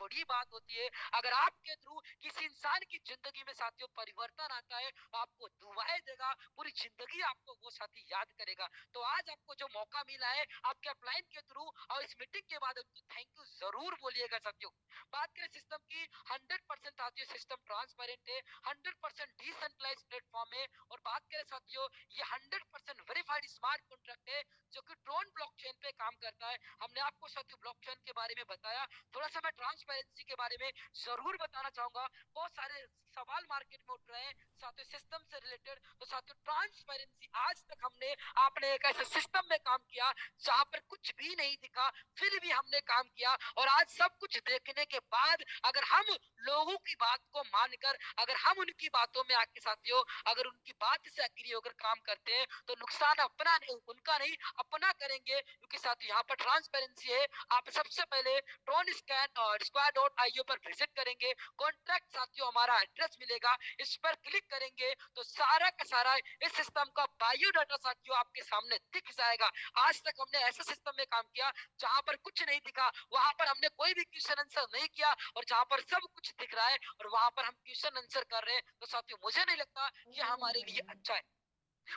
बड़ी बात होती है। अगर आपके थ्रू किसी इंसान की जिंदगी में साथियों परिवर्तन आता है, आपको दुआएं देगा, पूरी जिंदगी आपको वो साथी याद करेगा। तो आज आपको जो मौका मिला है आपके अपलाइन के थ्रू और इस मीटिंग के बाद उनको थैंक यू जरूर बोलिएगा साथियों। बात करें सिस्टम की, 100% साथियों सिस्टम ट्रांसपेरेंट है, 100% डिसेंट्रलाइज प्लेटफॉर्म है। और बात करें साथियों, ये 100% वेरीफाइड स्मार्ट कॉन्ट्रैक्ट है जो कि ट्रोन ब्लॉकचेन पे काम करता है। हमने आपको साथियों ब्लॉकचेन के बारे में बताया, थोड़ा सा मैं ट्रांसपेरेंसी के बारे में जरूर बताना चाहूंगा। बहुत सारे सवाल मार्केट में उठ रहे हैं साथियों सिस्टम से रिलेटेड। तो साथियों ट्रांसपेरेंसी, आज तक हमने आपने एक ऐसे सिस्टम में काम किया जहां पर कुछ भी नहीं दिखा, फिर भी हमने काम किया। और आज सब कुछ देखने के बाद अगर हम लोगों की बात को मानकर, अगर हम उनकी बातों में आके साथियों अगर उनकी बात से एग्री होकर काम करते हैं, तो नुकसान अपना नहीं, उनका नहीं अपना करेंगे। क्योंकि साथियों यहाँ पर ट्रांसपेरेंसी है। आप सबसे पहले ट्रोन स्कैन और square.io पर विजिट करेंगे, कॉन्ट्रैक्ट साथियों हमारा एड्रेस मिलेगा, इस पर क्लिक करेंगे तो सारा का सारा इस सिस्टम का बायोडाटा साथियों आपके सामने दिख जाएगा। आज तक हमने ऐसे सिस्टम में काम किया जहां पर कुछ नहीं दिखा, वहां पर हमने कोई भी क्वेश्चन आंसर नहीं किया, और जहां पर सब कुछ दिख रहा है और वहां पर हम क्वेश्चन आंसर कर रहे हैं, तो साथियों मुझे नहीं लगता ये हमारे लिए अच्छा है।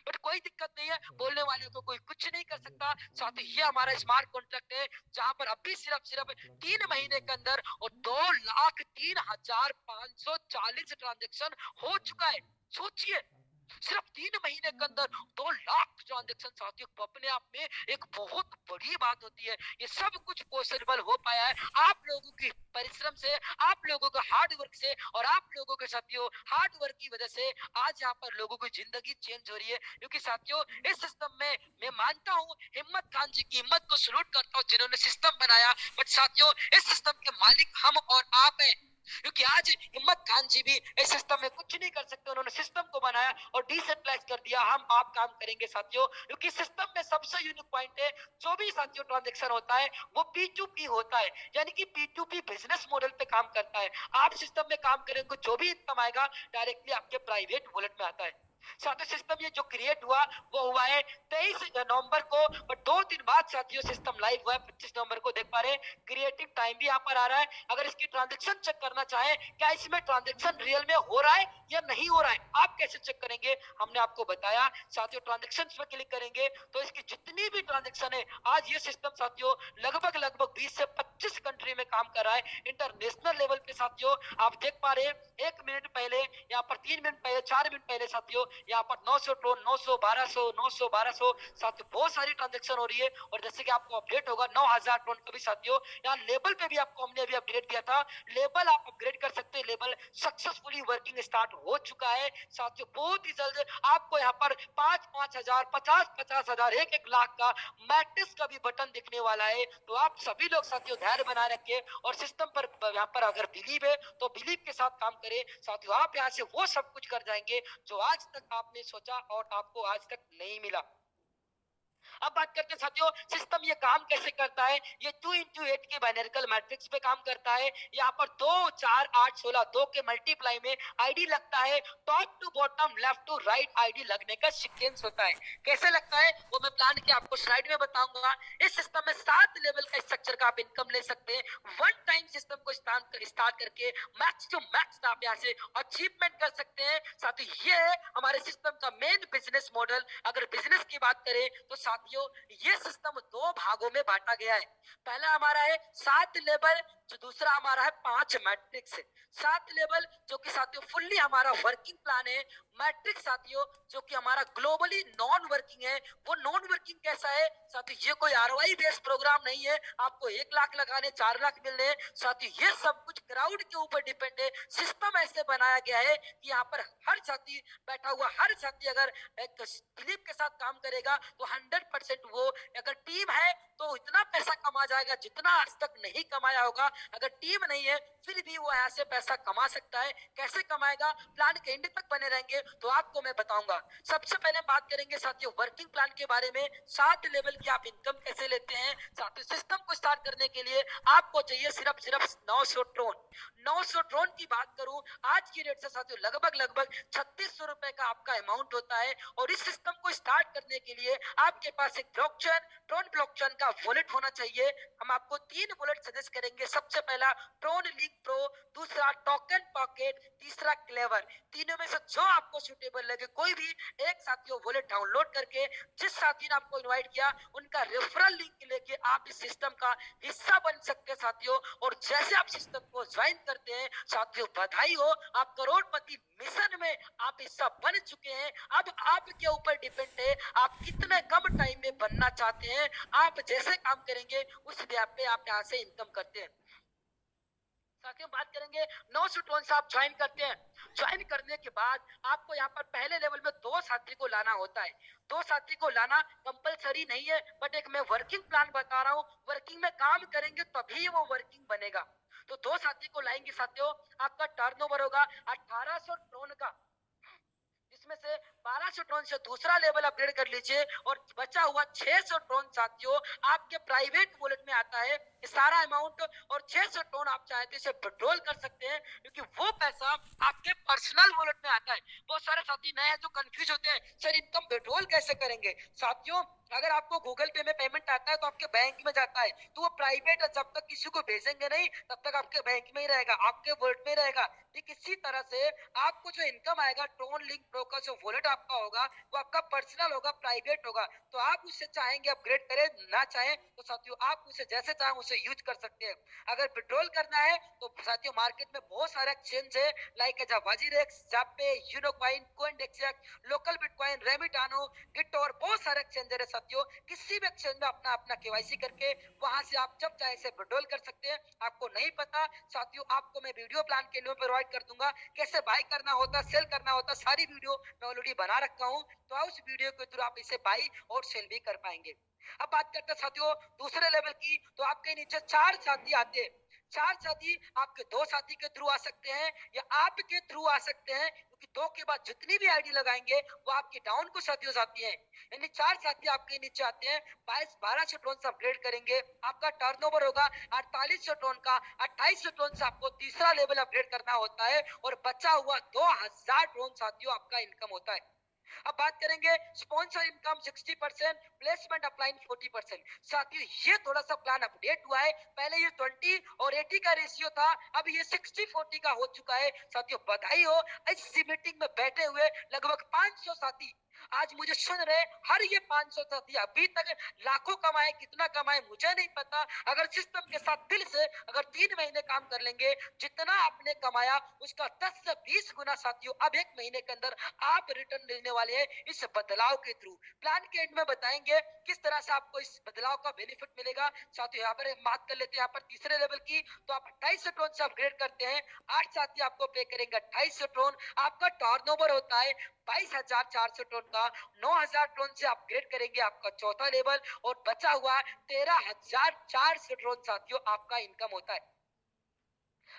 बट कोई दिक्कत नहीं है, बोलने वाले को कोई कुछ नहीं कर सकता। साथ ही ये हमारा स्मार्ट कॉन्ट्रैक्ट है जहां पर अभी सिर्फ 3 महीने के अंदर और 2,03,540 ट्रांजेक्शन हो चुका है। सोचिए, सिर्फ 3 महीने के अंदर 2 लाख ट्रांजेक्शन साथियों अपने आप में एक बहुत बड़ी बात होती है। ये सब कुछ पॉसिबल हो पाया है आप लोगों की परिश्रम से, आप लोगों का हार्ड वर्क से, और आप लोगों के साथियों हार्ड वर्क की वजह से आज यहाँ पर लोगों की जिंदगी चेंज हो रही है। क्योंकि साथियों इस सिस्टम में मैं मानता हूँ, हिम्मत खान जी की हिम्मत को सलूट करता हूँ जिन्होंने सिस्टम बनाया। बट साथियों इस सिस्टम के मालिक हम और आप हैं, क्योंकि आज हिम्मत खान जी भी इस सिस्टम में कुछ नहीं कर सकते। उन्होंने सिस्टम को बनाया और डिसेंट्रलाइज कर दिया, हम आप काम करेंगे साथियों। क्योंकि सिस्टम में सबसे यूनिक पॉइंट है, जो भी साथियों ट्रांजैक्शन होता है वो P2P होता है, यानी कि P2P बिजनेस मॉडल पे काम करता है। आप सिस्टम में काम करेंगे, जो भी इनकम आएगा डायरेक्टली आपके प्राइवेट वॉलेट में आता है। साथियों सिस्टम ये जो क्रिएट हुआ वो हुआ है 23 नवंबर को, और 2 दिन बाद साथियों सिस्टम लाइव हुआ है 25 नवंबर को। देख पा रहे हैं क्रिएटिव टाइम भी यहाँ पर आ रहा है। अगर इसकी ट्रांजैक्शन चेक करना चाहे क्या इसमें ट्रांजैक्शन रियल में हो रहा है या नहीं हो रहा है, आप कैसे चेक करेंगे, हमने आपको बताया। साथियों ट्रांजैक्शन पे क्लिक करेंगे तो इसकी जितनी भी ट्रांजैक्शन है, आज ये सिस्टम साथियों लगभग 20 से 25 कंट्री में काम कर रहा है इंटरनेशनल लेवल पे। साथियों आप देख पा रहे हैं 1 मिनट पहले, यहाँ पर 3 मिनट पहले, 4 मिनट पहले साथियों यहाँ पर 900 ट्रोन, 900, 1200 साथियों बहुत सारी ट्रांजैक्शन हो रही है। और जैसे कि आपको अपडेट होगा 9,000 ट्रोन का भी साथियों यहाँ लेबल पे भी आपको हमने अभी अपडेट दिया था, लेबल आप अपग्रेड कर सकते हैं। लेबल सक्सेसफुली वर्किंग स्टार्ट हो चुका है साथियों। बहुत ही जल्द आपको यहाँ पर 5-5 हजार, 50-50 हजार, 1-1 लाख का मैट्रिक्स का भी बटन दिखने वाला है। तो आप सभी लोग साथियों धैर्य बनाए रखिए और सिस्टम पर यहाँ पर अगर बिलीव है तो बिलीव के साथ काम करें साथियों। आप यहाँ से वो सब कुछ कर जाएंगे जो आज तक आपने सोचा और आपको आज तक नहीं मिला। अब बात करते हैं साथियों सिस्टम ये काम कैसे करता है। ये 2x8 के बाइनरिकल मैट्रिक्स पे काम करता है। यहाँ पर 2, 4, 8, 16 2 के मल्टीप्लाई में आईडी लगता है। Top to bottom, left to right ID लगने का सीक्वेंस होता है। कैसे लगता है वो मैं प्लान के आपको स्लाइड में बताऊंगा। इस सिस्टम में 7 लेवल का स्ट्रक्चर का आप इनकम ले सकते हैं। वन टाइम सिस्टम को स्टार्ट करके मैक्स टू मैक्स आप यहाँ से अचीवमेंट कर सकते हैं। साथ ही ये है हमारे सिस्टम का मेन बिजनेस मॉडल। अगर बिजनेस की बात करें तो साथियों ये सिस्टम 2 भागों में बांटा गया है। पहला हमारा है 7 लेवल, जो दूसरा हमारा है 5 मैट्रिक्स। 7 लेवल जो कि साथियों फुल्ली हमारा वर्किंग प्लान है। मैट्रिक्स साथियों जो कि हमारा ग्लोबली नॉन वर्किंग है। वो नॉन वर्किंग कैसा है साथियों, ये कोई आरओआई बेस्ड प्रोग्राम नहीं है आपको 1 लाख लगाने 4 लाख मिलने। साथियों ये सब कुछ क्राउड के ऊपर डिपेंड है। सिस्टम ऐसे बनाया गया है कि यहाँ पर हर साथी बैठा हुआ, हर साथी अगर एक बिलीव के साथ काम करेगा तो 100% वो, अगर टीम है तो इतना पैसा कमा जाएगा जितना आज तक नहीं कमाया होगा। अगर टीम नहीं है फिर भी वो यहाँ से पैसा कमा सकता है। कैसे कमाएगा, प्लान के एंड तक बने रहेंगे तो आपको मैं बताऊंगा। सबसे पहले बात करेंगे साथियों वर्किंग प्लान के बारे में। 7 लेवल की आप इनकम कैसे लेते हैं। साथियों सिस्टम को स्टार्ट करने के लिए आपको चाहिए सिर्फ 900 ड्रोन। 900 ड्रोन की बात करूं आज की रेट से साथियों लगभग 3600 रुपए का आपका अमाउंट होता है। और इस सिस्टम को स्टार्ट करने के लिए आपके पास एक ब्लॉकचेन, ट्रोन ब्लॉकचेन का वॉलेट होना चाहिए। हम आपको 3 वॉलेट सजेस्ट करेंगे। सबसे पहला ट्रोन लिंक प्रो, दूसरा टोकन पॉकेट, तीसरा क्लेवर। तीनों में से जो आपको सुटेबल लगे कोई भी एक साथियों वॉलेट डाउनलोड करके जिस साथी ने आपको इनवाइट किया उनका रेफरल लिंक लेके आप इस सिस्टम का हिस्सा बन सकते हैं साथियों। और जैसे आप सिस्टम को ज्वाइन करते हैं साथियों बधाई हो, आप करोड़पति मिशन में आप हिस्सा बन चुके हैं। अब आपके ऊपर डिपेंड है आप कितने कम टाइम में बनना चाहते हैं। आप जैसे काम करेंगे उस पे आप यहाँ से इनकम करते हैं। साथियों बात करेंगे 900 ड्रोन से आप ज्वाइन करते हैं। ज्वाइन करने के बाद आपको यहाँ पर पहले लेवल में 2 साथी को लाना होता है। 2 साथी को लाना कंपलसरी नहीं है, बट एक मैं वर्किंग प्लान बता रहा हूँ। वर्किंग में काम करेंगे तभी वो वर्किंग बनेगा। तो 2 साथी को लाएंगे साथियों, आपका टर्नओवर होगा 1800 ड्रोन का, जिसमें से 1200 ड्रोन से दूसरा लेवल अपग्रेड कर लीजिए और बचा हुआ 600 ड्रोन साथियों आपके प्राइवेट वॉलेट में आता है सारा अमाउंट। और 600 ड्रोन आप चाहते हैं इसे विड्रॉल कर सकते हैं क्योंकि वो पैसा आपके पर्सनल वॉलेट में आता है। बहुत सारे साथी नए हैं जो कंफ्यूज होते हैं सर इनकम विड्रॉल कैसे करेंगे। साथियों अगर आपको गूगल पे में पेमेंट आता है तो आपके बैंक में जाता है, तो वो प्राइवेट है, जब तक किसी को भेजेंगे नहीं तब तक आपके बैंक में ही रहेगा, आपके वॉलेट में रहेगा। ठीक इसी तरह से आपको जो इनकम आएगा ट्रोन लिंक प्रो का जो वॉलेट आपका होगा वो आपका पर्सनल होगा, प्राइवेट होगा। तो आप उससे चाहेंगे अपग्रेड करें, ना चाहें तो साथियों आप उसे जैसे चाहें उसे यूज कर सकते हैं। अगर विड्रॉल करना है तो साथियों मार्केट में बहुत सारे एक्सचेंज है लाइक वजीरेक्स, जापे, Unocoin, CoinDCX, local bitcoin, Remitano, गिटोर, बहुत सारे एक्सचेंज है साथियों। किसी भी एक्सचेंज में अपना अपना केवाईसी करके वहां से आप जब चाहे से विड्रॉल कर सकते हैं। आपको नहीं पता साथियों आपको मैं वीडियो प्लान के लिए प्रोवाइड कर दूंगा, कैसे बाय करना होता, सेल करना होता, सारी वीडियो मैं ऑलरेडी बना रखा हूं। तो उस वीडियो के थ्रू आप इसे बाय और सेल भी कर पाएंगे। अब बात करते हैं साथियों दूसरे लेवल की। तो आपके नीचे 4 साथी आते हैं। 4 साथी आपके 2 साथी के थ्रू आ सकते हैं या आपके थ्रू आ सकते हैं, क्योंकि 2 के बाद जितनी भी आईडी लगाएंगे वो आपकी डाउन को साथियों जाती है। यानी 4 साथी आपके नीचे आते हैं। 1200 ड्रोन से अपग्रेड करेंगे, आपका टर्नओवर होगा 4800 ड्रोन का। 2800 ड्रोन से आपको तीसरा लेवल अपग्रेड करना होता है और बचा हुआ 2000 ड्रोन साथियों आपका इनकम होता है। अब बात करेंगे स्पॉन्सर इनकम 60%, प्लेसमेंट अपलाइन 40%। साथियों ये थोड़ा सा प्लान अपडेट हुआ है, पहले ये 20 और 80 का रेशियो था, अब ये 60-40 का हो चुका है। साथियों बधाई हो, इस मीटिंग में बैठे हुए लगभग 500 साथी आज मुझे सुन रहे। हर ये 500 साथी अभी तक लाखों कमाए, कितना कमाए मुझे नहीं पता। अगर सिस्टम के साथ दिल से अगर 3 महीने काम कर लेंगे, जितना आपने कमाया उसका 10 से 20 गुना साथियों अब 1 महीने के अंदर आप रिटर्न लेने वाले हैं इस बदलाव के थ्रू। प्लान के एंड में बताएंगे किस तरह से आपको इस बदलाव का बेनिफिट मिलेगा। साथियों यहाँ पर बात कर लेते हैं यहाँ पर तीसरे लेवल की। तो आप 2800 ड्रोन से अपग्रेड करते हैं, 8 साथी आपको पे करेंगे 2800 ड्रोन। आपका टर्नओवर होता है 22,400 ड्रोन का। 9,000 ड्रोन से अपग्रेड करेंगे आपका चौथा लेवल और बचा हुआ 13,400 ड्रोन साथियों आपका इनकम होता है।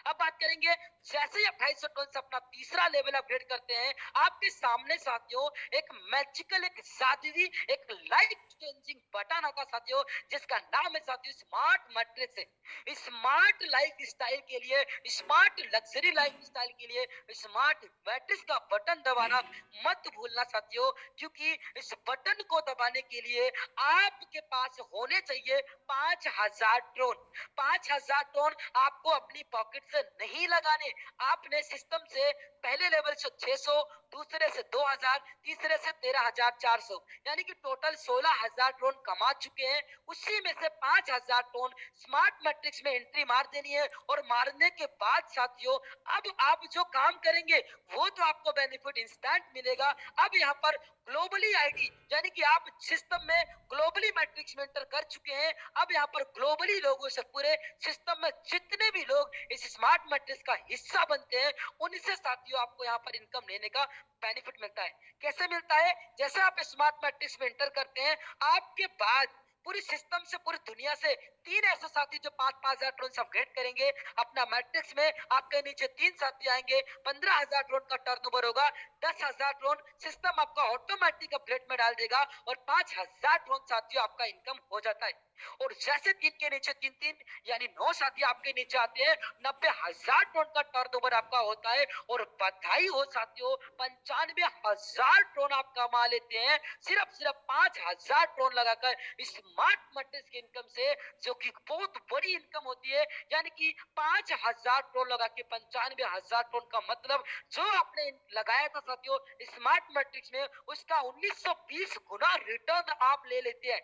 अब बात करेंगे जैसे ही 2800 ड्रोन से अपना तीसरा लेवल अपग्रेड करते हैं, आपके सामने साथियों एक मैजिकल, एक जादुई, एक लाइफ चेंजिंग बटन आता साथियों, जिसका नाम है साथियों smart matrix. Smart life style के लिए, स्मार्ट लग्जरी लाइफ स्टाइल के लिए स्मार्ट मैट्रिक्स का बटन दबाना मत भूलना साथियों, क्योंकि इस बटन को दबाने के लिए आपके पास होने चाहिए 5000 ड्रोन। 5000 ड्रोन आपको अपनी पॉकेट से नहीं लगाने, आपने सिस्टम से पहले लेवल से 600, दूसरे से 2000, तीसरे से 13,400, यानी कि टोटल 16,000 ड्रोन कमा चुके हैं। उसी में से 5,000 ड्रोन स्मार्ट मैट्रिक्स में एंट्री मार देनी है और मारने के बाद साथियों अब आप जो काम करेंगे वो तो आपको बेनिफिट इंस्टेंट मिलेगा। अब यहाँ पर ग्लोबली आईडी यानी कि आप सिस्टम में ग्लोबली मैट्रिक्स में एंटर कर चुके हैं। अब यहाँ पर ग्लोबली लोगों से पूरे सिस्टम में जितने भी लोग इस स्मार्ट मैट्रिक्स का हिस्सा बनते हैं उनसे साथियों आपको यहाँ पर इनकम लेने का बेनिफिट मिलता है। कैसे मिलता है? जैसे आप स्मार्ट मैट्रिक्स में एंटर करते हैं, आपके बाद पूरी सिस्टम से, पूरी दुनिया से 3 ऐसे साथी जो 5,000 ड्रोन से अपग्रेड करेंगे अपना मैट्रिक्स में, आपके नीचे 3 साथी आएंगे, 15,000 ड्रोन का टर्नओवर होगा। 10,000 ड्रोन सिस्टम आपका ऑटोमेटिक अपग्रेड में डाल देगा और 5,000 ड्रोन साथियों आपका इनकम हो जाता है। और जैसे 3 के नीचे 3 यानी 9 साथी आपके नीचे आते हैं, 90,000 टन का टर्नओवर आपका होता है। और बधाई हो साथियों, 95,000 टन आप कमा लेते हैं सिर्फ 5,000 टन लगाकर स्मार्ट मैट्रिक्स की इनकम से, जो कि बहुत बड़ी इनकम होती है। यानी कि 5,000 टन लगा के 95,000 टन का मतलब जो आपने लगाया था साथियों स्मार्ट मैट्रिक्स में, उसका 1920 गुना रिटर्न आप ले लेते हैं।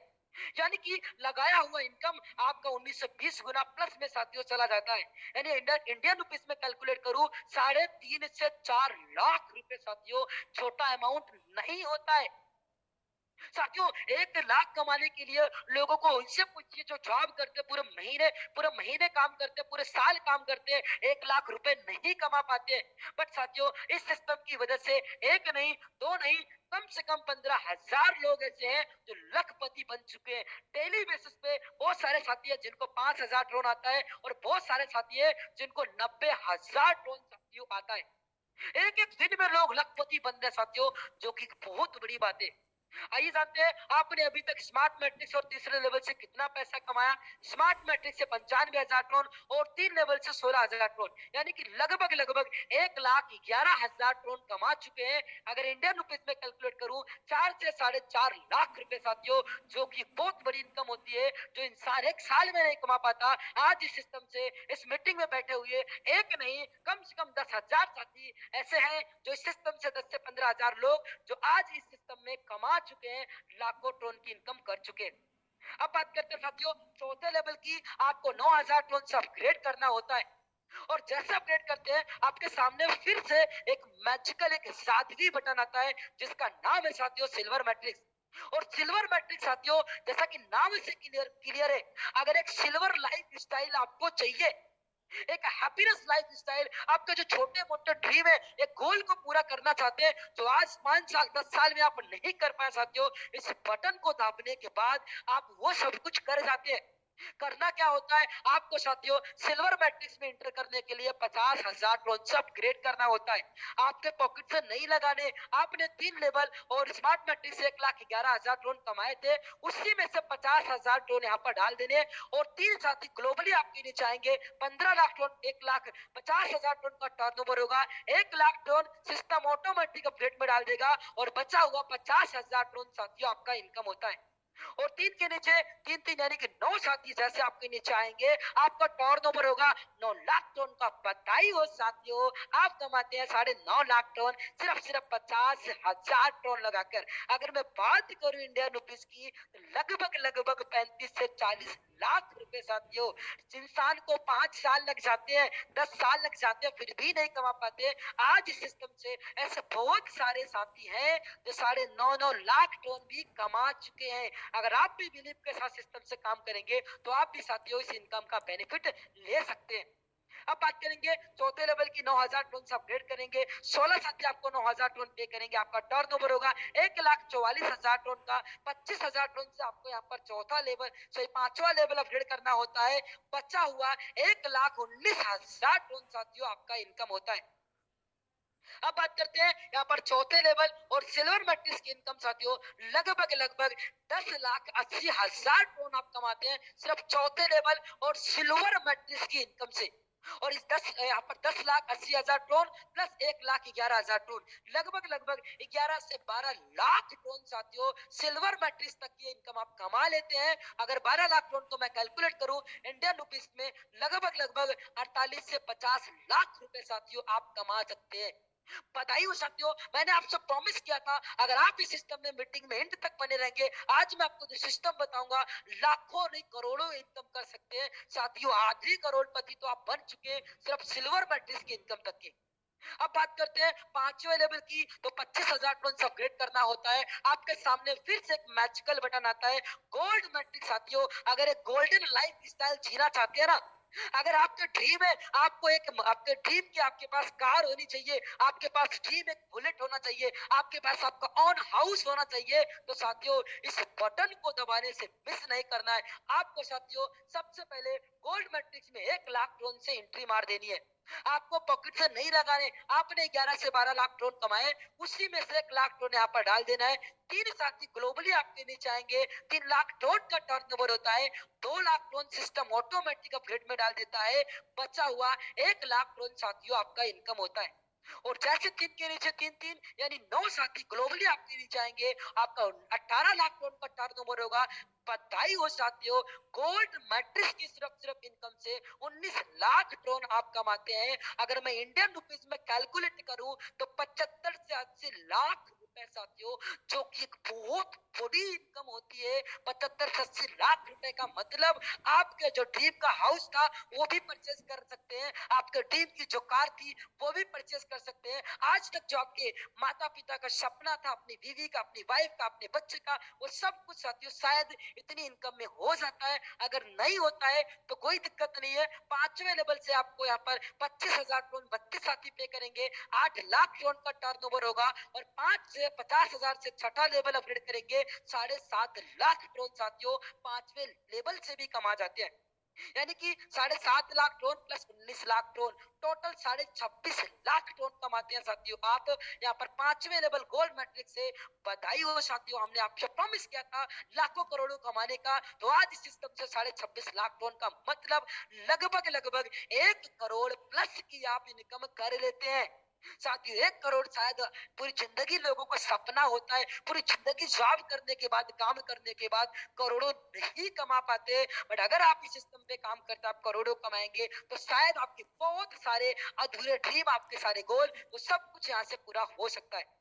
यानी कि लगाया हुआ इनकम आपका 1920 गुना प्लस में साथियों चला जाता है। यानी इंडियन रुपीस में कैलकुलेट करूं 3.5 से 4 लाख रुपए साथियों छोटा अमाउंट नहीं होता है। साथियों 1 लाख कमाने के लिए लोगों को उनसे पूछिए जो जॉब करते पूरे महीने काम करते, पूरे साल काम करते, 1 लाख रुपए नहीं कमा पाते। बट साथियों इस सिस्टम की वजह से एक नहीं, दो नहीं, कम से कम 15,000 लोग ऐसे हैं जो लखपति बन चुके हैं। डेली बेसिस पे बहुत सारे साथी है जिनको 5,000 ड्रोन आता है और बहुत सारे साथी है जिनको 90,000 ड्रोन साथियों आता है। एक एक दिन में लोग लखपति बन रहे साथियों, जो कि बहुत बड़ी बात है। आइए जानते हैं आपने अभी तक स्मार्ट मैट्रिक्स और तीसरे लेवल से कितना पैसा कमाया। स्मार्ट मैट्रिक्स से 95,000 टन और 3 लेवल से 16,000 टन, यानी कि लगभग 1,11,000 टन कमा चुके हैं। अगर इंडियन रुपीस में कैलकुलेट करूं 4 से 4.5 लाख रुपए साथियों, जो कि बहुत बड़ी इनकम होती है, जो इंसान एक साल में नहीं कमा पाता। आज इस सिस्टम से इस मीटिंग में बैठे हुए एक नहीं कम से कम 10,000 साथी ऐसे हैं जो इस सिस्टम से 10 से 15,000 लोग जो आज इस सिस्टम में कमा चुके हैं, लाखों टन की इनकम कर चुके हैं। अब बात करते हैं साथियों चौथे लेवल की। आपको 9,000 टन से अपग्रेड करना होता है और जैसे अपग्रेड करते हैं आपके सामने फिर से एक मैजिकल एक सादगी बटन आता है जिसका नाम है साथियों सिल्वर मैट्रिक्स। और सिल्वर मैट्रिक्स साथियों जैसा कि नाम से क्लियर है, अगर एक सिल्वर लाइफ स्टाइल आपको चाहिए, एक हैप्पीनेस लाइफ स्टाइल, आपके जो छोटे मोटे ड्रीम है, एक गोल को पूरा करना चाहते हैं जो आज 5 साल 10 साल में आप नहीं कर पाए साथियों, इस बटन को दाबने के बाद आप वो सब कुछ कर जाते हैं। करना क्या होता है आपको साथियों सिल्वर मैट्रिक्स में इंटर करने के लिए 50,000 टोन से अपग्रेड करना होता है। आपके पॉकेट से नहीं लगाने, आपने 3 लेवल और स्मार्ट मैट्रिक्स से 1,11,000 टोन कमाए थे, उसी में से 50,000 टोन यहाँ पर डाल देने और 3 साथी ग्लोबली आपके नीचे आएंगे। 15 लाख टोन 1,50,000 टोन का टर्नओवर होगा। 1 lakh tone system automatic upgrade में डाल देगा और बचा हुआ 50,000 टोन साथियों आपका इनकम होता है। और 3 के नीचे 3 यानी कि 9 साथी जैसे आपके नीचे आएंगे आपका टर्नओवर होगा 9 लाख टन का। बधाई हो साथियों, आप कमाते हैं 9.5 लाख टन सिर्फ 50,000 टन लगाकर। अगर मैं बात करूं इंडियन रुपीस की लगभग 35 से 40 लाख रुपए साथियों। इंसान को 5 साल लग जाते हैं, 10 साल लग जाते हैं, फिर भी नहीं कमा पाते। आज इस सिस्टम से ऐसे बहुत सारे साथी हैं जो 9.5 लाख टन भी कमा चुके हैं। अगर आप भी बिलीव के साथ सिस्टम से काम करेंगे तो आप भी साथियों इस इनकम का बेनिफिट ले सकते हैं। अब बात करेंगे चौथे लेवल की। 9,000 टन से अपग्रेड करेंगे, 16 साथी आपको 9,000 टन पे करेंगे, आपका टर्नओवर होगा 1,44,000 टन का। 25,000 टन से आपको यहाँ पर चौथा लेवल सॉरी 5वां लेवल अपग्रेड करना होता है। बचा हुआ 1,19,000 टन साथियों आपका इनकम होता है। अब बात करते हैं यहाँ पर चौथे लेवल और सिल्वर मैट्रिक्स की इनकम साथियों लगभग 10,80,000 टन आप कमाते हैं सिर्फ चौथे लेवल और सिल्वर मैट्रिक्स की इनकम से। और इस 10 यहाँ पर 10,80,000 टन प्लस 1,11,000 टन लगभग 11 से 12 लाख टन साथियों सिल्वर मैट्रिक्स तक की इनकम आप कमा लेते हैं। अगर 12 लाख टन को मैं कैलकुलेट करूं इंडियन रुपीस में लगभग 48 से 50 लाख रुपए साथियों आप कमा सकते हैं। बधाई हो साथियों, मैंने आपसे प्रॉमिस किया था अगर आप इस सिस्टम में मीटिंग में एंड तक बने रहेंगे, आज मैं आपको जो सिस्टम बताऊंगा लाखों नहीं करोड़ों इनकम कर सकते हैं साथियों। आधी करोड़पति तो आप बन चुके हैं सिर्फ सिल्वर मैट्रिक्स की इनकम तक के। अब बात करते हैं 5वें लेवल की। तो 25,000 टन से अपग्रेड करना होता है। आपके सामने फिर से एक मैजिकल बटन आता है गोल्ड मैट्रिक्स साथियों। अगर एक गोल्डन लाइफ स्टाइल जीना चाहते हैं ना, अगर आपके ड्रीम है आपको एक आपके ड्रीम की आपके पास कार होनी चाहिए, आपके पास ड्रीम एक बुलेट होना चाहिए, आपके पास आपका ऑन हाउस होना चाहिए, तो साथियों इस बटन को दबाने से मिस नहीं करना है। आपको साथियों सबसे पहले गोल्ड मैट्रिक्स में 1 लाख टन से एंट्री मार देनी है। आपको पॉकेट से नहीं लगाने, आपने 11 से 12 लाख ड्रोन कमाए, उसी में से 1 लाख ड्रोन यहाँ पर डाल देना है। 3 साथी ग्लोबली आपके नीचे आएंगे, 3 लाख ड्रोन का टर्नओवर होता है, 2 lakh drone system automatic upgrade में डाल देता है, बचा हुआ 1 लाख ड्रोन साथियों आपका इनकम होता है। और जैसे 3 के नीचे 3 यानी 9 साथी ग्लोबली आपके नीचे आएंगे, आपका 18 लाख ड्रोन का टर्नओवर होगा। बधाई हो साथियों, गोल्ड मैट्रिक्स की सिर्फ इनकम से 19 लाख ड्रोन आप कमाते हैं। अगर मैं इंडियन रुपीस में कैलकुलेट करूं तो 75 से 80 लाख रुपए साथियों, जो कि एक बहुत बड़ी इनकम होती है। 75 से 80 लाख रुपए का मतलब आपके जो ड्रीम का हाउस था वो भी परचेज कर सकते हैं, आपके ड्रीम की जो कार थी वो भी परचेज कर सकते हैं। आज तक जो आपके माता पिता का सपना था, अपनी बीवी का, अपनी वाइफ का, अपने बच्चे का, वो सब कुछ साथियों शायद इतनी इनकम में हो जाता है। अगर नहीं होता है तो कोई दिक्कत नहीं है, 5वें लेवल से आपको यहाँ पर 25,000 ड्रोन 32 साथी पे करेंगे, 8 लाख ड्रोन का टर्नओवर होगा, और 5 से 50,000 से छठा लेवल अपग्रेड करेंगे, 7.5 लाख ड्रोन साथियों 5वें लेवल से भी कमा जाते हैं। यानी कि 7.5 lakh drone plus 19 lakh drone, total 26.5 lakh drone कमाते हैं साथियों आप यहाँ पर 5वें लेवल गोल्ड मैट्रिक्स से। बधाई हो साथियों, हमने आपसे प्रॉमिस किया था लाखों करोड़ों कमाने का, तो आज इस सिस्टम से 26.5 लाख ड्रोन का मतलब लगभग 1 करोड़ प्लस की आप इनकम कर लेते हैं साथियों। 1 करोड़ शायद पूरी जिंदगी लोगों को सपना होता है, पूरी जिंदगी जॉब करने के बाद, काम करने के बाद करोड़ों नहीं कमा पाते, बट अगर आप इस सिस्टम पे काम करते आप करोड़ों कमाएंगे, तो शायद आपके बहुत सारे अधूरे ड्रीम, आपके सारे गोल, वो सब कुछ यहाँ से पूरा हो सकता है।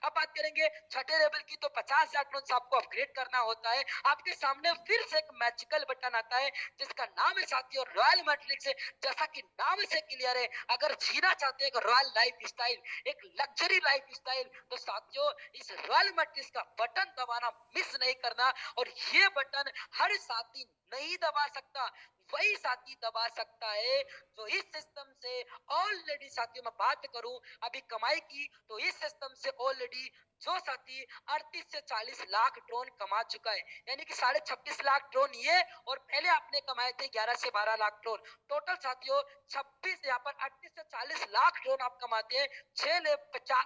अब बात करेंगे छठे लेवल की, तो 50,000 ड्रोन आपको अपग्रेड करना होता है। आपके सामने फिर से एक मैजिकल बटन आता है जिसका नाम है साथियों रॉयल मैट्रिक्स। जैसा कि नाम से क्लियर है, अगर जीना चाहते हैं रॉयल लाइफ स्टाइल, एक लग्जरी लाइफ स्टाइल, तो साथियों इस रॉयल मैट्रिक्स का बटन दबाना मिस नहीं करना। और ये बटन हर साथी नहीं दबा सकता, वही साथी दबा सकता है जो इस सिस्टम से ऑलरेडी, साथियों मैं बात करूं अभी कमाई की, तो इस सिस्टम से ऑलरेडी जो साथी 38 से 40 लाख ड्रोन कमा चुका है। यानी कि 26.5 लाख ड्रोन ये, और पहले आपने कमाए थे 11 से 12 लाख ड्रोन, टोटल साथियों 26, यहाँ पर 38 से 40 लाख ड्रोन आप कमाते हैं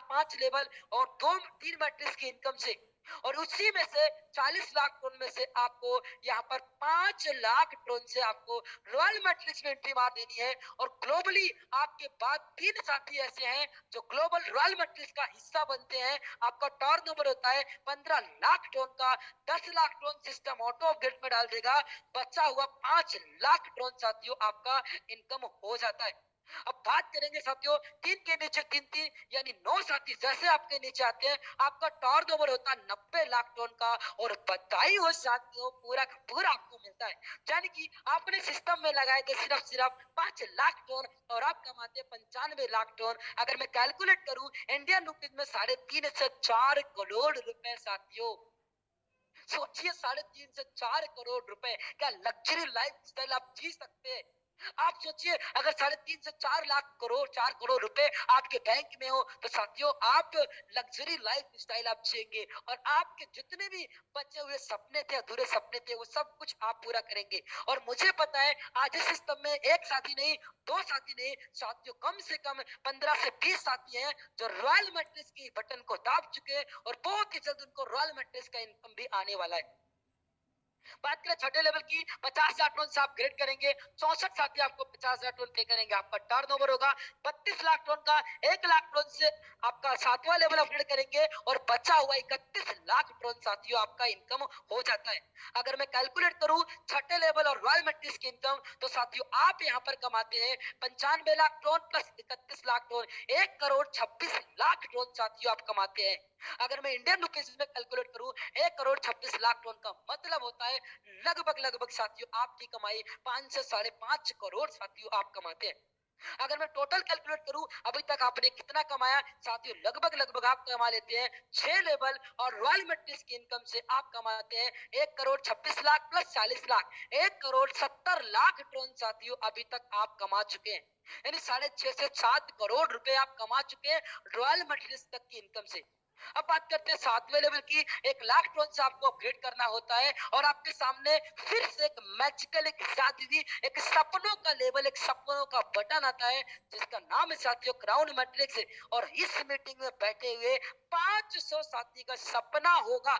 5 लेवल और 2-3 मैट्रिक्स की इनकम से। और उसी में से 40 लाख ड्रोन में से आपको यहाँ पर 5 लाख ड्रोन से आपको रॉयल मैट्रिक्स में एंट्री मार देनी है। और ग्लोबली आपके बाद 3 साथी ऐसे हैं जो ग्लोबल रॉयल मैट्रिक्स का हिस्सा बनते हैं। आपका टर्नओवर होता है 15 लाख ड्रोन का, 10 lakh drone system auto upgrade में डाल देगा, बचा हुआ 5 लाख ड्रोन साथियों आपका इनकम हो जाता है। अब बात करेंगे साथियों 3 के नीचे 3 यानी 9 साथी जैसे आपके नीचे आते हैं, आपका टर्नओवर होता है 90 लाख टन का। और बधाई हो साथियों, पूरा का पूरा आपको मिलता है। यानी कि आपने सिस्टम में लगाए थे सिर्फ 5 लाख टन और आप कमाते 95 लाख टन। अगर मैं कैलकुलेट करूं इंडियन रुपीज में 3.5 से 4 करोड़ रुपए साथियों, सोचिए 3.5 से 4 करोड़ रुपए, क्या लग्जरी लाइफ स्टाइल आप जी सकते हैं। आप सोचिए अगर 3.5 से 4 करोड़ रुपए आपके बैंक में हो, तो साथियों आप लग्जरी लाइफ स्टाइल आप जिएंगे, और आपके जितने भी बचे हुए सपने थे, अधूरे सपने थे, वो सब कुछ आप पूरा करेंगे। और मुझे पता है आज इस सिस्टम में एक साथी नहीं, 2 साथी नहीं साथियों, कम से कम 15 से 20 साथी हैं जो रॉयल मैट्रिक्स की बटन को दाब चुके हैं, और बहुत ही जल्द उनको रॉयल मैट्रिक्स का इनकम भी आने वाला है। बात करें छठे लेवल की, 50,000 टन से आप ग्रेड करेंगे, 64 साथी आपको 50,000 टन पे करेंगे, आपका टर्नओवर होगा 32 लाख टन का। 1 लाख टन से आपका 7वां लेवल अपग्रेड करेंगे, और बचा हुआ 31 लाख टन साथियों आपका इनकम हो जाता है। अगर मैं कैलकुलेट करूं छठे लेवल और रॉयल मैट्रिक्स की इनकम, तो साथियों आप यहाँ पर कमाते हैं 95 lakh ton plus 31 lakh ton, 1 crore 26 lakh ton साथियों आप कमाते हैं। अगर मैं इंडियन रुपीस में कैलकुलेट करूं 1 करोड़ 26 लाख टन का मतलब होता है लगभग साथियों आपकी कमाई 5 से 5.5 करोड़ साथियों आप कमाते हैं। अगर मैं टोटल कैलकुलेट करूं अभी तक आपने कितना कमाया साथियों, लगभग आप कमा लेते हैं 6 लेवल और रॉयल मैट्रिक्स की इनकम से आप कमाते हैं 1 करोड़ 26 लाख प्लस 40 लाख, 1 करोड़ 70 लाख टन साथियों अभी तक आप कमा चुके हैं। यानी 6.5 से 7 करोड़ रुपए आप कमा चुके हैं रॉयल मैट्रिक्स तक की इनकम से। अब बात करते हैं 7वें लेवल की। 1 लाख टोन से आपको अपग्रेड करना होता है और आपके सामने फिर से एक मैजिकल, एक जादुई, एक सपनों का लेवल, एक सपनों का बटन आता है जिसका नाम है साथियों क्राउन मैट्रिक्स। और इस मीटिंग में बैठे हुए 500 साथी का सपना होगा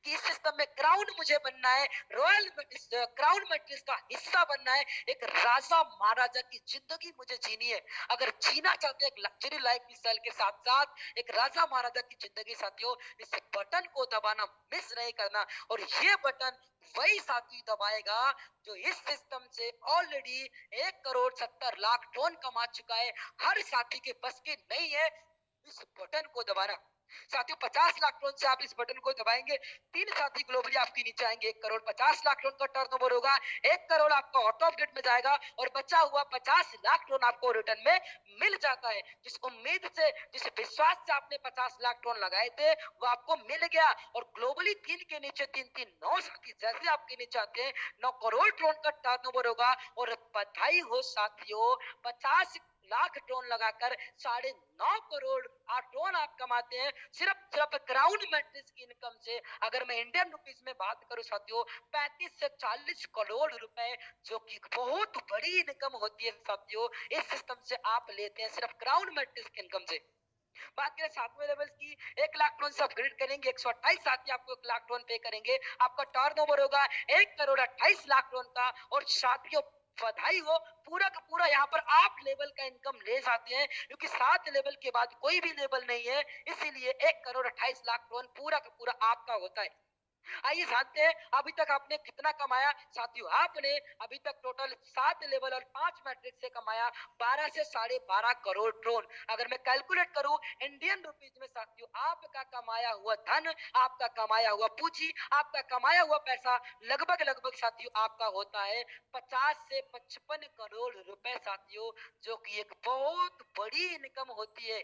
कि इस सिस्टम में क्राउन मुझे बनना है, रॉयल क्राउन मैट्रिक्स का हिस्सा बनना है, एक राजा महाराजा की जिंदगी मुझे जीनी है। अगर जीना चाहते हैं एक लग्जरी लाइफ स्टाइल के साथ साथ एक राजा महाराजा की जिंदगी साथियों, इस बटन को दबाना मिस नहीं करना। और ये बटन वही साथी दबाएगा जो इस सिस्टम से ऑलरेडी 1,70,00,000 टोन कमा चुका है। हर साथी के बस की नहीं है इस बटन को दबाना। साथियों 50 लाख टोन से आप इस बटन को दबाएंगे, 3 साथी ग्लोबली आपके नीचे आएंगे। 1,50,00,000 टोन का टर्नओवर होगा, 1 करोड़ आपका ऑटो अपडेट में जाएगा और बचा हुआ 50 लाख टोन आपको रिटर्न में मिल जाता है। जिस उम्मीद से, जिस विश्वास से आपने 50 लाख टोन लगाए थे वो आपको मिल गया। और ग्लोबली 3 के नीचे 3 9 साथी जैसे आपके नीचे आते हैं 9 करोड़ टोन का टर्नओवर होगा। और बधाई हो साथियों, 50 लाख टोन लगाकर 9.5 करोड़ टोन आप कमाते हैं सिर्फ क्राउन मैट्रिक्स की इनकम से। अगर मैं इंडियन रुपीस में बात करूं साथियों, 35 से 40 करोड़ रुपए, जो कि बहुत बड़ी इनकम होती है साथियों, इस सिस्टम से आप लेते हैं सिर्फ क्राउन मैट्रिक्स की इनकम से। बात करें 7वें लेवल की, 1 लाख टोन से अपग्रेड करेंगे, 128 साथी आपको 1 लाख टोन पे करेंगे, आपका टर्नओवर होगा 1,28,00,000 टोन का। और साथियों बधाई हो, पूरा का पूरा यहाँ पर आप लेवल का इनकम ले जाते हैं, क्योंकि 7 लेवल के बाद कोई भी लेवल नहीं है, इसीलिए 1,28,00,000 टोन पूरा का पूरा आपका होता है। आइए जानते हैं अभी तक आपने कितना कमाया साथियों। आपने अभी तक टोटल 7 लेवल और 5 मैट्रिक्स से कमाया 12 से 12.5 करोड़ टोन। अगर मैं कैलकुलेट करूं इंडियन रुपीज में साथियों, आपका कमाया हुआ धन, आपका कमाया हुआ पूंजी, आपका कमाया हुआ पैसा लगभग साथियों आपका होता है 50 से 55 करोड़ रुपए साथियों, जो कि एक बहुत बड़ी इनकम होती है।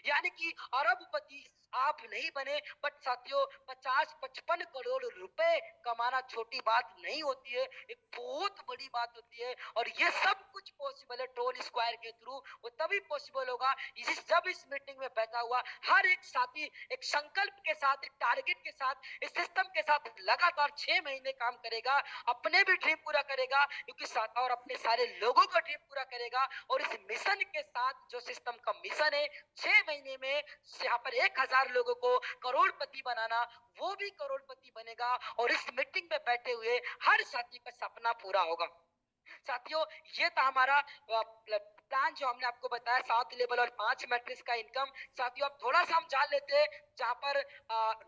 यानी कि अरबपति आप नहीं बने, बट साथियों 50-55 करोड़ रुपए कमाना छोटी बात नहीं होती है, एक बहुत बड़ी बात होती है। और ये सब कुछ पॉसिबल है टोन स्क्वायर के थ्रू। वो तभी पॉसिबल होगा जब इस मीटिंग में बैठा हुआ हर एक साथी एक संकल्प के साथ, एक टारगेट के साथ, इस सिस्टम के साथ लगातार 6 महीने काम करेगा, अपने भी ड्रीम पूरा करेगा, क्योंकि साथ और अपने सारे लोगों का ड्रीम पूरा करेगा। और इस मिशन के साथ, जो सिस्टम का मिशन है 6 महीने में यहाँ पर 1,000 लोगों को करोड़पति बनाना, वो भी करोड़पति बनेगा और इस मीटिंग में बैठे हुए हर साथी का सपना पूरा होगा। साथियों ये था हमारा प्लान जो हमने आपको बताया, 7 लेवल और 5 मैट्रिक्स का इनकम। साथियों अब थोड़ा सा हम जान लेते हैं जहां पर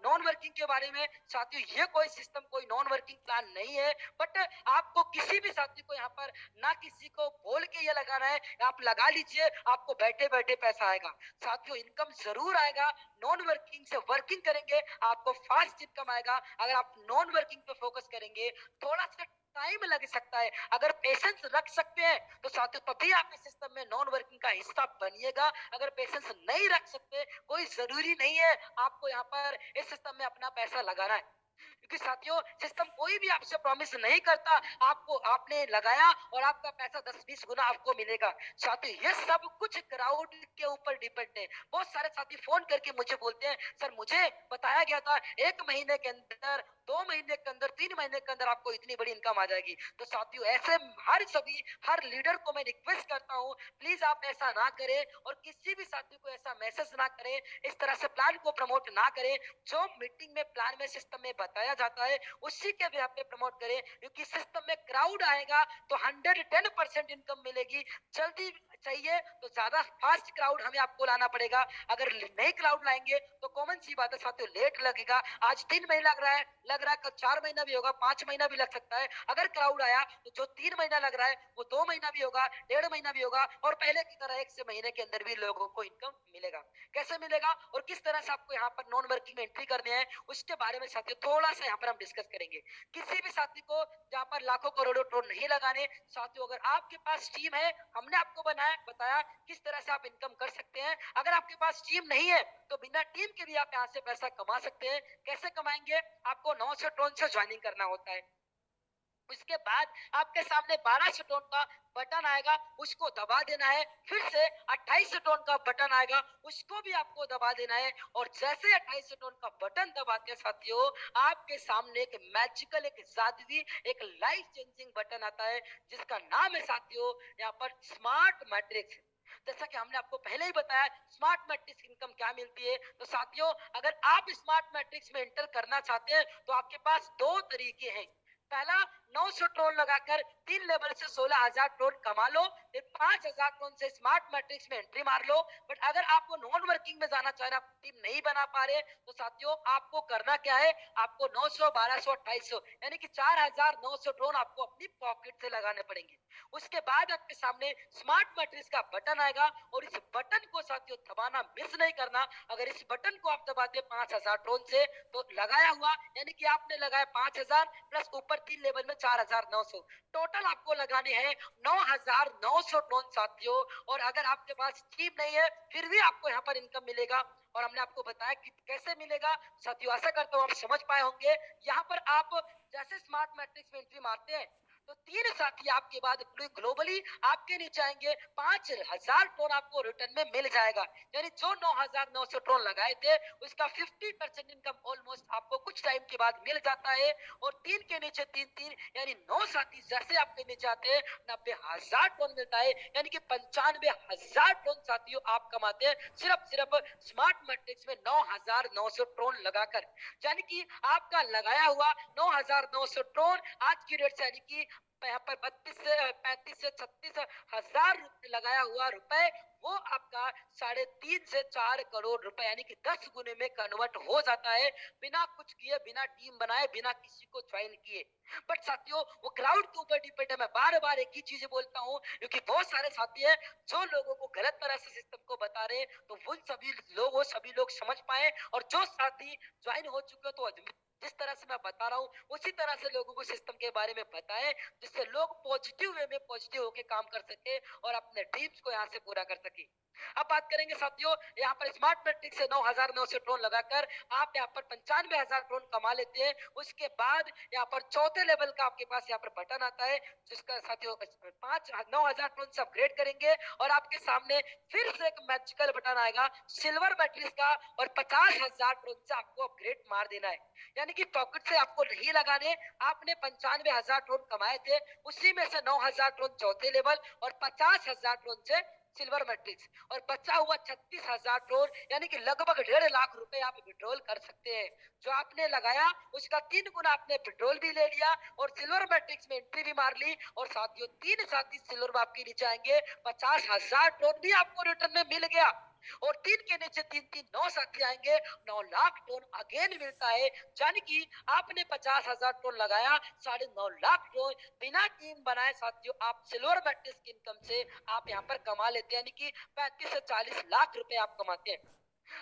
नॉन वर्किंग के बारे में। साथियों ये कोई सिस्टम, कोई नॉन वर्किंग प्लान नहीं है, बट आपको किसी भी साथी को यहाँ पर ना किसी को बोल के ये लगाना है, आप लगा लीजिए, आपको बैठे बैठे पैसा आएगा। साथियों इनकम जरूर आएगा, नॉन वर्किंग से वर्किंग करेंगे आपको फास्ट इनकम आएगा। अगर आप नॉन वर्किंग पे फोकस करेंगे थोड़ा सा टाइम लग सकता है, अगर पेशेंस रख सकते हैं तो साथियों तभी आप इस सिस्टम में नॉन वर्किंग का हिस्सा बनिएगा। अगर पेशेंस नहीं रख सकते, कोई जरूरी नहीं है आपको यहाँ पर इस सिस्टम में अपना पैसा लगाना है, क्योंकि साथियों सिस्टम कोई भी आपसे प्रॉमिस नहीं करता आपको आपने लगाया और आपका पैसा 10-20 गुना आपको मिलेगा। साथियों ये सब कुछ क्राउड के ऊपर डिपेंड है। बहुत सारे साथी फोन करके मुझे बोलते हैं सर मुझे बताया गया था 1 महीने के अंदर, 2 महीने के अंदर, 3 महीने के अंदर आपको इतनी बड़ी इनकम आ जाएगी। तो साथियों ऐसे हर लीडर को मैं रिक्वेस्ट करता हूँ प्लीज आप ऐसा ना करें और किसी भी साथी को ऐसा मैसेज ना करें, इस तरह से प्लान को प्रमोट ना करें। जो मीटिंग में प्लान में सिस्टम में बताया जाता है उसी के भी पे प्रमोट करें, क्योंकि सिस्टम में क्राउड आएगा तो 110% इनकम मिलेगी। जल्दी चाहिए तो ज्यादा फास्ट क्राउड हमें आपको लाना पड़ेगा। अगर नए क्राउड लाएंगे तो कॉमन सी बात है साथियों लेट लगेगा। आज 3 महीना लग रहा है कल 4 महीना भी होगा, 5 महीना भी लग सकता है। अगर क्राउड आया तो जो 3 महीना लग रहा है वो 2 महीना भी होगा, 1.5 महीना भी होगा, और पहले की तरह 1 से महीने के अंदर भी लोगों को इनकम मिलेगा। कैसे मिलेगा और किस तरह से आपको यहाँ पर नॉन वर्किंग में एंट्री करने हैं उसके बारे में साथियों थोड़ा सा यहाँ पर हम डिस्कस करेंगे। किसी भी साथी को जहाँ पर लाखों करोड़ों टोन नहीं लगाने साथियों, अगर आपके पास टीम है, हमने आपको बताया किस तरह से आप इनकम कर सकते हैं। अगर आपके पास टीम नहीं है तो बिना टीम के भी आप यहाँ से पैसा कमा सकते हैं। कैसे कमाएंगे, आपको 900 टोन से ज्वाइनिंग करना होता है। उसके बाद आपके सामने 1200 टोन का बटन आएगा, उसको दबा देना है। फिर से 2800 टोन का बटन आएगा, उसको भी आपको दबा देना है। और जैसे 2800 टोन का बटन दबाते हैं साथियों, आपके सामने एक मैजिकल, एक जादुई, एक लाइफ चेंजिंग बटन आता है, जिसका नाम है साथियों यहाँ पर स्मार्ट मैट्रिक्स। जैसा कि हमने आपको पहले ही बताया स्मार्ट मैट्रिक्स इनकम क्या मिलती है। तो साथियों, अगर आप स्मार्ट मैट्रिक्स में एंटर करना चाहते हैं तो आपके पास दो तरीके हैं। पहला, 900 टोन लगाकर 3 लेवल से 16,000 टोन कमा लो, फिर 5,000 टोन से स्मार्ट मैट्रिक्स में एंट्री मार लो। बट अगर आपको नॉन वर्किंग में जाना चाह रहे, आप टीम नहीं बना पा रहे, तो साथियों आपको करना क्या है, आपको 900, 1200, 2800 यानी कि 4,900 टोन आपको अपनी पॉकेट से लगाने पड़ेंगे। उसके बाद आपके सामने स्मार्ट मैट्रिक्स का बटन आएगा, और इस बटन को साथियों दबाना मिस नहीं करना। अगर इस बटन को आप दबाते 5,000 टोन से, तो लगाया हुआ यानी कि आपने लगाया 5,000 प्लस ऊपर 3 लेवल में 4,900, टोटल आपको लगाने हैं 9,900 टोन साथियों। और अगर आपके पास टीम नहीं है फिर भी आपको यहाँ पर इनकम मिलेगा। और हमने आपको बताया कि कैसे मिलेगा साथियों, आशा करता हूँ आप समझ पाए होंगे। यहाँ पर आप जैसे स्मार्ट मैट्रिक्स में एंट्री मारते हैं तो 3 साथी आपके बाद ग्लोबली आपके नीचे आएंगे, 5,000 टोन आपको रिटर्न में मिल जाएगा। यानी जो 9,900 टोन लगाए थे उसका 50% इनकम ऑलमोस्ट आपको कुछ टाइम के बाद मिल जाता है। और 3 के नीचे 3 यानी 9 साथी जैसे आपके नीचे आते हैं 90,000 टोन मिलता है, यानी कि 95,000 टोन साथियों आप कमाते हैं सिर्फ स्मार्ट मैट्रिक्स में 9,900 टोन लगाकर। यानी कि आपका लगाया हुआ 9,900 टोन आज की रेट से यानी कि यहाँ पर 32 से 35 से 36,000 लगाया हुआ रुपए, वो आपका 3.5 से 4 करोड़ रुपए यानी कि 10 गुने में कन्वर्ट हो जाता है, बिना कुछ किए, बिना टीम बनाए, बिना किसी को ज्वाइन किए। बट साथियों वो क्राउड के ऊपर डिपेंड है। मैं बार बार एक ही चीज बोलता हूँ, क्योंकि बहुत सारे साथी हैं जो लोगों को गलत तरह से सिस्टम को बता रहे हैं, तो वो सभी लोग समझ पाए। और जो साथी ज्वाइन हो चुके हो, तो जिस तरह से मैं बता रहा हूँ उसी तरह से लोगों को सिस्टम के बारे में बताएं, जिससे लोग पॉजिटिव वे में पॉजिटिव होकर काम कर सके और अपने ड्रीम्स को यहाँ से पूरा कर सके। अब बात करेंगे साथियों, यहाँ पर स्मार्ट मैट्रिक्स से 9,900 टोन लगाकर आप यहाँ पर 95,000 टोन कमा लेते हैं। उसके बाद यहाँ पर चौथे लेवल का आपके पास यहाँ पर बटन आता है, जिसका साथियों 9,000 टोन से अपग्रेड करेंगे और आपके सामने फिर से एक मैजिकल बटन आएगा सिल्वर मैट्रिक्स का, और 50,000 टोन से आपको अपग्रेड मार देना है। यानी कि पॉकेट से आपको नहीं लगाने, आपने 95,000 टोन कमाए थे, उसी में से 9,000 टोन चौथे लेवल और 50,000 टोन से सिल्वर मैट्रिक्स, और बचा हुआ 36,000 टोन यानी कि लगभग 1.5 लाख रुपए आप विड्रॉल कर सकते हैं। जो आपने लगाया उसका 3 गुना आपने विड्रॉल भी ले लिया और सिल्वर मैट्रिक्स में एंट्री भी मार ली। और साथियों 3 साथी सिल्वर में आपके नीचे आएंगे, 50,000 टोन भी आपको रिटर्न में मिल गया। और 3 के नीचे 9 साथी आएंगे, 9 लाख टोन अगेन मिलता है। यानी कि आपने 50,000 टोन लगाया, 9.5 लाख टोन बिना टीम बनाए साथियों आप सिल्वर मैट्रिक्स की इनकम से आप यहाँ पर कमा लेते हैं, यानी कि 35 से 40 लाख रुपए आप कमाते हैं।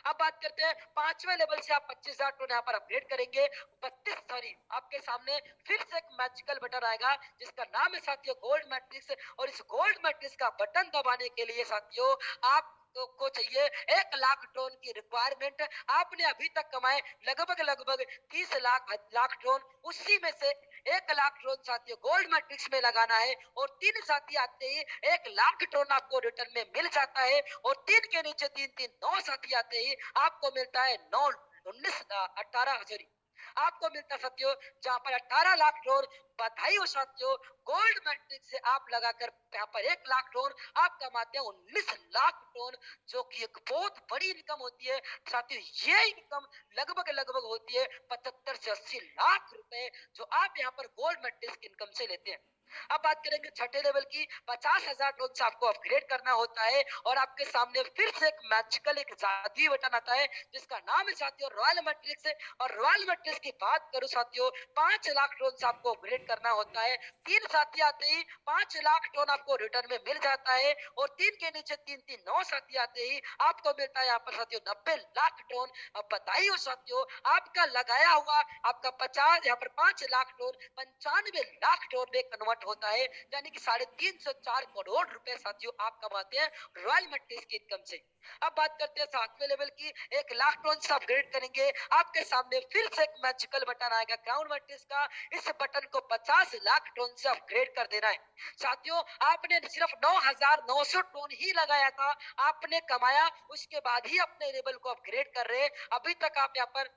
अब बात करते हैं 5वें लेवल से आप 25,000 टोन यहाँ पर अपग्रेड करेंगे। 32 आपके सामने फिर से एक मैजिकल बटन आएगा जिसका नाम है साथियों गोल्ड मैट्रिक्स। और इस गोल्ड मैट्रिक्स का बटन दबाने के लिए साथियों आप को चाहिए 1 लाख टोन की रिक्वायरमेंट। आपने अभी तक कमाए लगभग 30 लाख टोन, उसी में से 1 लाख टोन साथियों गोल्ड मैट्रिक्स में लगाना है। और 3 साथी आते ही 1 लाख टोन आपको रिटर्न में मिल जाता है। और 3 के नीचे 9 साथी आते ही आपको मिलता है 18 आपको मिलता साथियों, जहां पर 18 लाख टोन। बधाई हो साथियों, गोल्ड मैट्रिक्स से आप लगाकर यहाँ पर 1 लाख टोन आप कमाते हैं 19 लाख टोन, जो कि एक बहुत बड़ी इनकम होती है साथियों। ये इनकम लगभग होती है 75 से 80 लाख रुपए, जो आप यहाँ पर गोल्ड मैट्रिक्स की इनकम से लेते हैं। अब बात करेंगे छठे लेवल की, 50,000 टोन से आपको अपग्रेड करना होता है। और आपके सामने फिर से एक मैजिकल, एक जादुई बटन आता है जिसका नाम है साथियों रॉयल मैट्रिक्स। और रॉयल मैट्रिक्स की बात करूं साथियों, 5 लाख टोन से आपको अपग्रेड करना होता है। 3 साथी आते ही 5 लाख टोन आपको रिटर्न में मिल जाता है। और 3 के नीचे 9 साथी आते ही आपको मिलता है यहाँ पर साथियों 90 लाख टोन। अब बताइए साथियों, आपका लगाया हुआ आपका 50 यहाँ पर 5 लाख टोन 95 लाख टोन में कन्वर्ट कन्वर्ट होता है, यानी कि 350 करोड़ रुपए साथियों आप कमाते हैं रॉयल मैट्रिक्स की इनकम से। अब बात करते हैं 7वें लेवल की। 1 लाख टोन से अपग्रेड करेंगे। आपके सामने फिर से एक मैजिकल बटन आएगा क्राउन मैट्रिक्स का। इस बटन को 50 लाख टोन से अपग्रेड कर देना है। साथियों आपने सिर्फ 9,900 टोन ही लगाया था, आपने कमाया, उसके बाद ही अपने लेवल को अपग्रेड कर रहे हैं। अभी तक आप यहाँ पर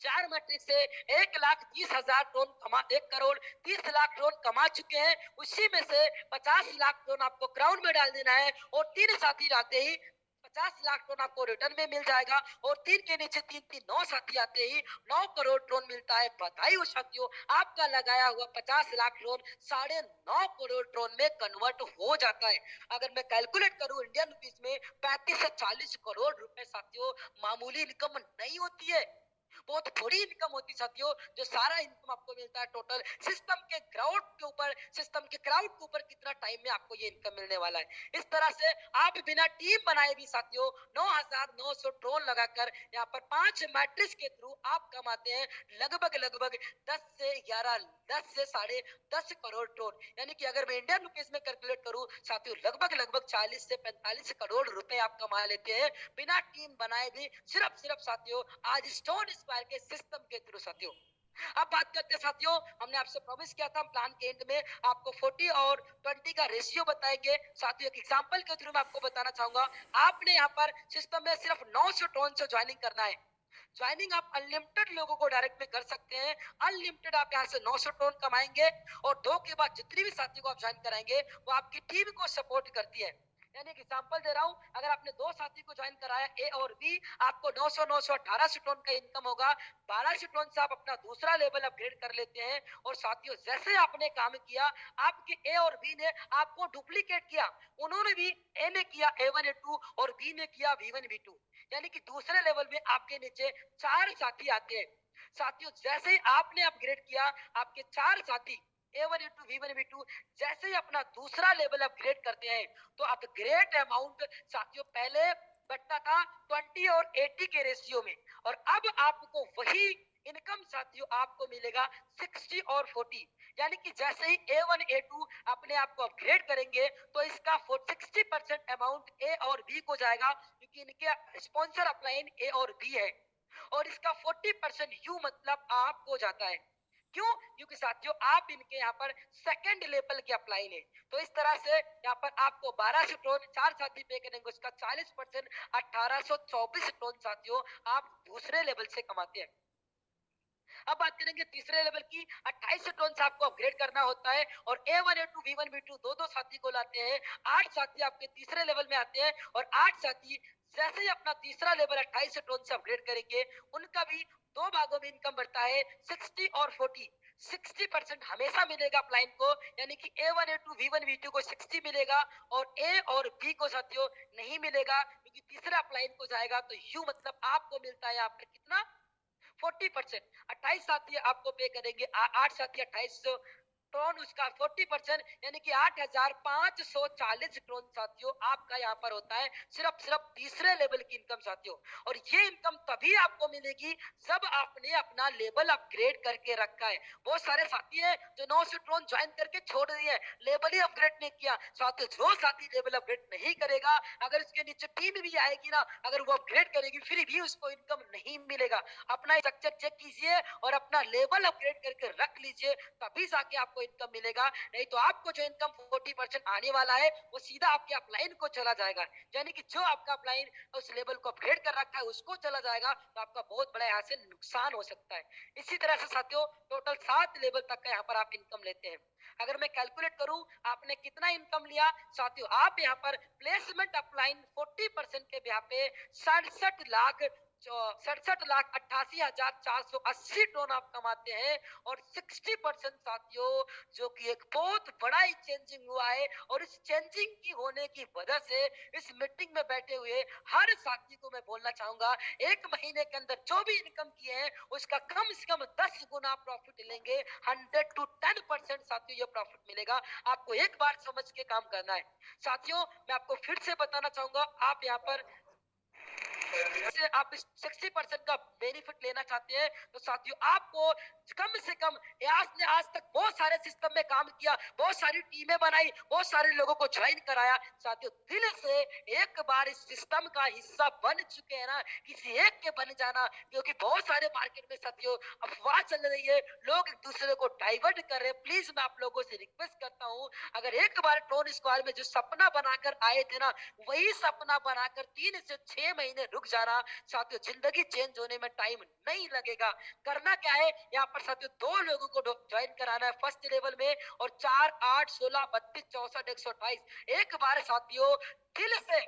4 मैट्रिक्स से 1,30,000 टन कमा 1 करोड़ 30 लाख टन कमा चुके हैं। उसी में से 50 लाख टन आपको क्राउन में डाल देना है और 3 साथी आते ही 50 लाख टन आपको रिटर्न में मिल जाएगा और 3 के नीचे 3 9 साथी आते ही 9 करोड़ टन मिलता है। बधाई हो साथियों, आपका लगाया हुआ 50 लाख टन 9.5 करोड़ टन में कन्वर्ट हो जाता है। अगर मैं कैलकुलेट करूं इंडियन रुपीस में 35 से 40 करोड़ रुपए साथियों मामूली इनकम नहीं होती है, बहुत बड़ी इनकम होती साथियों। जो सारा इनकम आपको मिलता है टोटल सिस्टम के क्राउड के ऊपर कितना टाइम में आपको ये इनकम मिलने वाला है। इस तरह से आप बिना टीम बनाए भी साथियों 9,900 ड्रोन लगाकर यहाँ पर 5 मैट्रिक्स के थ्रू आप कमाते हैं लगभग 10 से 10.5 करोड़ टोन, यानी कि अगर मैं इंडियन रुपीस में कैलकुलेट करूं साथियों लगभग 40 से 45 करोड़ रुपए आप कमा लेते हैं बिना टीम बनाए भी, सिर्फ साथियों आज स्टोन स्क्वायर के सिस्टम के थ्रू साथियों। अब बात करते हैं साथियों, हमने आपसे प्रॉमिस किया था हम प्लान के एंड में आपको 40 और 20 का रेशियो बताएंगे। साथियों एक एग्जांपल के थ्रू मैं आपको बताना चाहूंगा। आपने यहाँ पर सिस्टम में सिर्फ 900 टोन से ज्वाइनिंग करना है। ज्वाइनिंग आप अनलिमिटेड लोगों को डायरेक्ट में कर सकते हैं। अनलिमिटेड आप यहाँ से 900 टोन कमाएंगे और 2 के बाद जितनी भी साथी को आप ज्वाइन कराएंगे वो आपकी टीम को सपोर्ट करती है। यानी एग्जांपल दे रहा हूं, अगर आपने 2 साथी को ज्वाइन कराया ए और बी, आपको 900 1800 टन का इनकम होगा। 1200 टन से आप अपना दूसरा लेवल अपग्रेड कर लेते हैं और साथियों जैसे आपने काम किया आपके ए और बी ने आपको डुप्लीकेट किया, उन्होंने भी ए ने किया A1 A2 और बी ने किया V1 V2, यानी कि दूसरे लेवल में आपके नीचे 4 साथी आते हैं। साथियों जैसे ही आपने अपग्रेड किया आपके 4 साथी A1 A2 V1 V2 जैसे ही अपना दूसरा लेवल अपग्रेड करते हैं तो अपग्रेड अमाउंट साथियों पहले बढ़ता था 20 और 80 के रेशियो में और अब आपको वही इनकम साथियों आपको मिलेगा 60 और 40, यानी कि जैसे ही A1 A2 अपने आप को अपग्रेड करेंगे तो इसका 60% अमाउंट A और B को जाएगा क्योंकि इनके स्पॉन्सर अपलाइन A और B है और इसका 40% यू मतलब आपको जाता है। क्यों? क्योंकि साथियों आप इनके यहाँ पर सेकंड लेवल के अपलाइन है। तो इस तरह से यहाँ पर आपको 1200 टन 4 साथी पे करेंगे उसका 40% 1824 टन साथियों आप दूसरे लेवल से कमाते हैं। अब बात करेंगे तीसरे लेवल की। 28 टन से आपको अपग्रेड करना होता है और A1 A2 V1 V2 दो साथी को लाते हैं। 8 साथी आपके तीसरे लेवल में आते हैं और 8 साथी जैसे ही अपना तीसरा लेवल 28 टन से अपग्रेड करेंगे उनका भी 2 भागों में इनकम बढ़ता है 60 और 40। 60% हमेशा मिलेगा अपलाइन को, यानी कि A1 A2 V1 V2 को 60 मिलेगा और A और B को साथियों नहीं मिलेगा क्योंकि तीसरा अपलाइन को जाएगा। तो यू मतलब आपको मिलता है यहाँ पर कितना 40%। 28 साथी आपको पे करेंगे 8 साथी 2800 टन उसका 40% यानी कि 8,540 टन साथियों आपका यहाँ पर होता है सिर्फ तीसरे लेवल की इनकम साथियों। और ये इनकम तभी आपको मिलेगी जब आपने अपना लेवल अपग्रेड करके रखा है। बहुत सारे साथी हैं जो 900 टन ज्वाइन करके छोड़ दिए, लेवल ही अपग्रेड नहीं किया। साथियों जो साथी लेवल अपग्रेड नहीं करेगा अगर उसके नीचे टीम भी आएगी ना, अगर वो अपग्रेड करेगी फिर भी उसको इनकम नहीं मिलेगा। अपना स्ट्रक्चर चेक कीजिए और अपना लेवल अपग्रेड करके रख लीजिए, तभी जाके आपको इनकम मिलेगा। नहीं तो आपको जो इनकम 40% आने वाला है वो सीधा आपके अपलाइन को चला जाएगा, यानी कि जो आपका अपलाइन उस लेवल को अपग्रेड कर रखा है उसको चला जाएगा तो आपका बहुत बड़ा यहाँ से नुकसान हो सकता है। इसी तरह से साथियों टोटल 7 लेवल तक का यहाँ पर आप इनकम लेते हैं। अगर मैं कैलकुलेट करूं आपने कितना इनकम लिया साथियों, आप यहाँ पर प्लेसमेंट अपलाइन 40% के यहाँ पे 67,88,480 टन आप कमाते हैं और 60% साथियों जो कि एक बहुत बड़ा ही चेंजिंग हुआ है। और इस चेंजिंग की होने की वजह से इस मीटिंग में बैठे हुए हर साथी को मैं बोलना चाहूंगा 1 महीने के अंदर जो भी इनकम किए हैं उसका कम से कम 10 गुना प्रॉफिट लेंगे। 100 to 10% साथियों ये प्रॉफिट मिलेगा। आपको एक बार समझ के काम करना है। साथियों मैं आपको फिर से बताना चाहूंगा, आप यहाँ पर से आप 60% का बेनिफिट लेना चाहते हैं तो साथियों आपको कम से कम आज तक बहुत सारे सिस्टम में काम किया, बहुत सारी टीमें बनाई, बहुत सारे लोगों को ज्वाइन कराया। साथियों दिल से एक बार इस सिस्टम का हिस्सा बन चुके हैं ना, किसी एक के बन जाना, क्योंकि बहुत सारे मार्केट में साथियों अफवाह चल रही है, लोग एक दूसरे को डाइवर्ट कर रहे हैं। प्लीज मैं आप लोगों से रिक्वेस्ट करता हूं, अगर एक बार टोन स्क्वायर में जो सपना बनाकर आए थे ना, वही सपना बनाकर 3 से 6 महीने रुक जाना साथियों, जिंदगी चेंज होने में टाइम नहीं लगेगा। करना क्या है, यहाँ पर साथियों 2 लोगों को ज्वाइन कराना है फर्स्ट लेवल में, और 4, 8, 16, 32, 64, 128 एक बार साथियों दिल से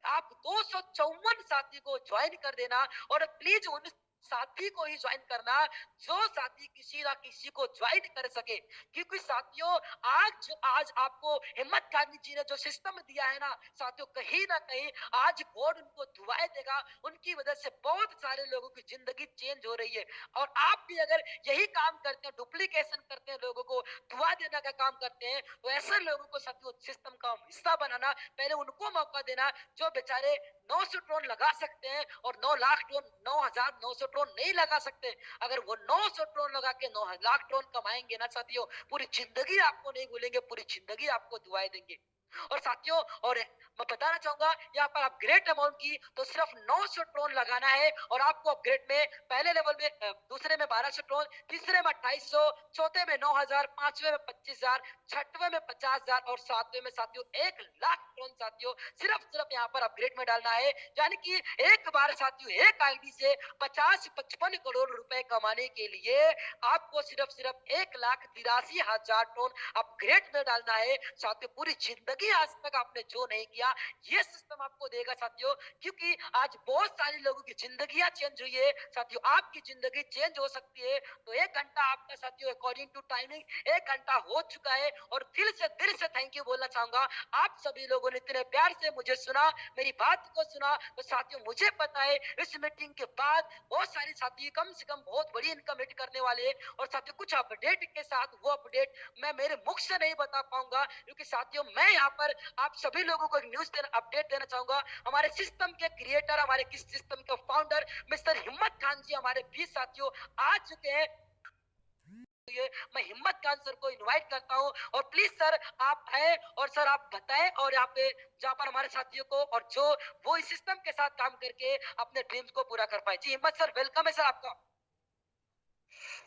आप 254 साथी को ज्वाइन कर देना, और प्लीज उन साथी को ही ज्वाइन करना जो साथी किसी ना किसी को ज्वाइन कर सके। क्योंकि साथियों आज आपको हिम्मत गांधी जी ने जो सिस्टम दिया है ना साथियों, कहीं ना कहीं आज गॉड उनको दुआएं देगा, उनकी वजह से बहुत सारे लोगों की जिंदगी चेंज हो रही है। और आप भी अगर यही काम करते हैं, डुप्लीकेशन करते हैं, लोगों को दुआ देने का काम करते हैं, तो ऐसे लोगों को साथियों सिस्टम का हिस्सा बनाना, पहले उनको मौका देना जो बेचारे 900 ड्रोन लगा सकते हैं और 9 लाख ड्रोन 9,900 ड्रोन नहीं लगा सकते। अगर वो 900 ड्रोन लगा के 9 लाख ड्रोन कमाएंगे ना साथियों, पूरी जिंदगी आपको नहीं भूलेंगे, पूरी जिंदगी आपको दुआएं देंगे। और साथियों, और मैं बताना चाहूंगा यहाँ पर अपग्रेड अमाउंट की तो सिर्फ 900 ड्रोन लगाना है, और आपको अपग्रेड में पहले लेवल में दूसरे में 1200 ड्रोन, तीसरे में 2800, चौथे में 9,000, पांचवे में 25,000, छठवे में 50,000 और सातवें में साथियों 1 लाख ड्रोन साथियों सिर्फ यहाँ पर अपग्रेड में डालना है। यानी कि एक बार साथियों एक आईडी से 50-55 करोड़ रुपए कमाने के लिए आपको सिर्फ 1,83,000 ड्रोन अपग्रेड में डालना है साथियों। पूरी जिंदगी आज तक आपने जो नहीं किया ये सिस्टम आपको देगा साथियों, क्योंकि आज बहुत सारे लोगों की जिंदगियां चेंज हुई है साथियों, आपकी जिंदगी चेंज हो सकती है। तो 1 घंटा आपका साथियों अकॉर्डिंग टू टाइमिंग 1 घंटा हो चुका है, और दिल से थैंक यू बोलना चाहूंगा। आप सभी लोगों ने इतने प्यार से मुझे सुना, मेरी बात को सुना। तो साथियों मुझे पता है इस मीटिंग के बाद बहुत सारे साथी कम से कम बहुत बड़ी इनकम हिट करने वाले हैं, और साथियों कुछ अपडेट के साथ वो अपडेट मैं मेरे मुख से नहीं बता पाऊंगा, क्योंकि साथियों मैं यहाँ पर आप सभी लोगों को एक न्यूज अपडेट देना चाहूंगा। हमारे सिस्टम के क्रिएटर, हमारे किस सिस्टम के फाउंडर मिस्टर हिम्मत खान जी हमारे बीच साथियों आ चुके हैं। मैं हिम्मत खान सर को इनवाइट करता हूं, और प्लीज सर आप आए और सर आप बताएं, और यहाँ पे जहाँ पर हमारे साथियों को और जो वो इस सिस्टम के साथ काम करके अपने ड्रीम्स को पूरा कर पाए। जी हिम्मत सर, वेलकम है सर आपका।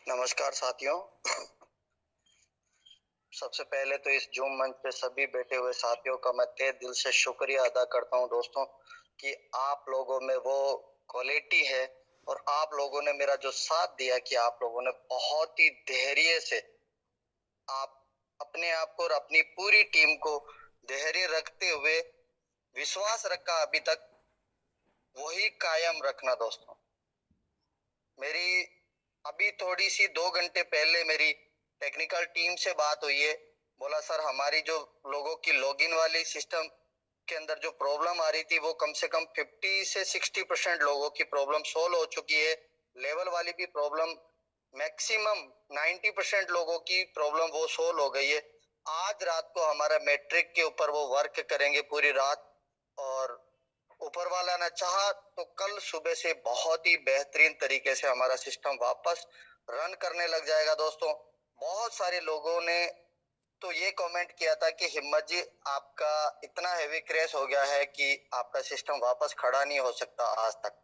नमस्कार साथियों, सबसे पहले तो इस जूम मंच पे सभी बैठे हुए साथियों का मैं तहे दिल से शुक्रिया अदा करता हूं दोस्तों, कि आप लोगों में वो क्वालिटी है और आप लोगों ने मेरा जो साथ दिया, कि आप लोगों ने बहुत ही धैर्य से आप अपने आप को और अपनी पूरी टीम को धैर्य रखते हुए विश्वास रखा अभी तक, वही कायम रखना दोस्तों। मेरी अभी थोड़ी सी 2 घंटे पहले मेरी टेक्निकल टीम से बात हुई है। बोला सर हमारी जो लोगों की लॉगिन वाली सिस्टम के अंदर जो प्रॉब्लम आ रही थी, वो कम से कम 50 से 60% लोगों की प्रॉब्लम सोल्व हो चुकी है। लेवल वाली भी प्रॉब्लम मैक्सिमम 90% लोगों की प्रॉब्लम वो सोल्व हो गई है। आज रात को हमारा मैट्रिक के ऊपर वो वर्क करेंगे पूरी रात, और ऊपर वाला ने चाहा तो कल सुबह से बहुत ही बेहतरीन तरीके से हमारा सिस्टम वापस रन करने लग जाएगा दोस्तों। बहुत सारे लोगों ने तो ये कमेंट किया था कि हिम्मत जी आपका इतना हेवी क्रैश हो गया है कि आपका सिस्टम वापस खड़ा नहीं हो सकता आज तक।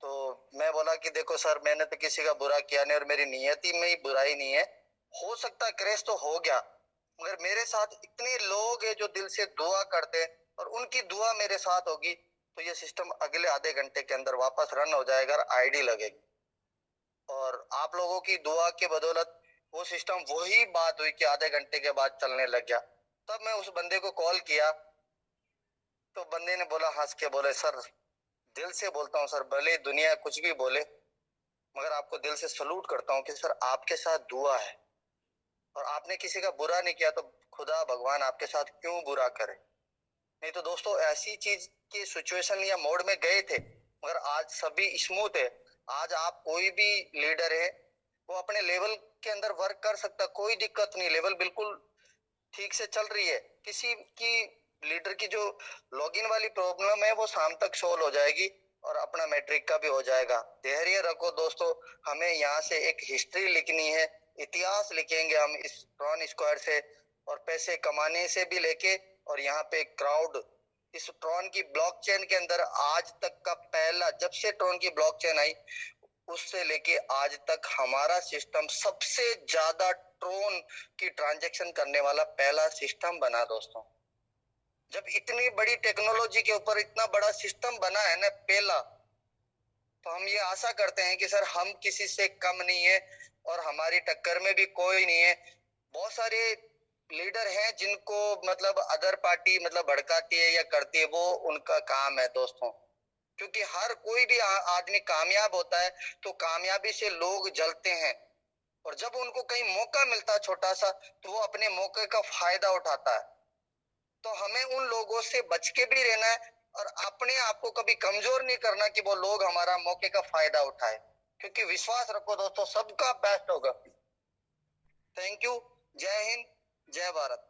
तो मैं बोला कि देखो सर, मैंने तो किसी का बुरा किया नहीं और मेरी नियति में ही बुराई नहीं है, हो सकता क्रैश तो हो गया, मगर मेरे साथ इतने लोग हैं जो दिल से दुआ करते हैं और उनकी दुआ मेरे साथ होगी तो ये सिस्टम अगले आधे घंटे के अंदर वापस रन हो जाएगा और आईडी लगेगी। और आप लोगों की दुआ के बदौलत वो सिस्टम वही बात हुई कि आधे घंटे के बाद चलने लग गया। तब मैं उस बंदे को कॉल किया तो बंदे ने बोला, हंस के बोले, सर दिल से बोलता हूँ सर, भले दुनिया कुछ भी बोले मगर आपको दिल से सलूट करता हूँ कि सर आपके साथ दुआ है और आपने किसी का बुरा नहीं किया तो खुदा भगवान आपके साथ क्यों बुरा करे। नहीं तो दोस्तों ऐसी चीज की सिचुएशन या मोड में गए थे, मगर आज सभी स्मूथ है। आज आप कोई भी लीडर है वो अपने लेवल के अंदर वर्क कर सकता, कोई दिक्कत नहीं, लेवल बिल्कुल ठीक से चल रही है, किसी की लीडर की जो लॉगिन वाली प्रॉब्लम है वो शाम तक सोल्व हो जाएगी और अपना मैट्रिक का भी हो जाएगा। धैर्य रखो दोस्तों, हमें यहाँ से एक हिस्ट्री लिखनी है, इतिहास लिखेंगे हम इस ट्रॉन स्क्वायर से, और पैसे कमाने से भी लेके, और यहाँ पे क्राउड इस ट्रॉन की ब्लॉकचेन के अंदर आज तक का पहला, जब से ट्रॉन की ब्लॉकचेन आई उससे लेके आज तक हमारा सिस्टम सबसे ज्यादा ट्रॉन की ट्रांजैक्शन करने वाला पहला सिस्टम बना दोस्तों। जब इतनी बड़ी टेक्नोलॉजी के ऊपर इतना बड़ा सिस्टम बना है ना पहला, तो हम ये आशा करते हैं कि सर हम किसी से कम नहीं है और हमारी टक्कर में भी कोई नहीं है। बहुत सारे लीडर हैं जिनको मतलब अदर पार्टी मतलब भड़काती है या करती है, वो उनका काम है दोस्तों, क्योंकि हर कोई भी आदमी कामयाब होता है तो कामयाबी से लोग जलते हैं, और जब उनको कहीं मौका मिलता है छोटा सा तो वो अपने मौके का फायदा उठाता है। तो हमें उन लोगों से बच के भी रहना है और अपने आप को कभी कमजोर नहीं करना कि वो लोग हमारा मौके का फायदा उठाए, क्योंकि विश्वास रखो दोस्तों सबका बेस्ट होगा। Thank you. जय हिंद, जय भारत।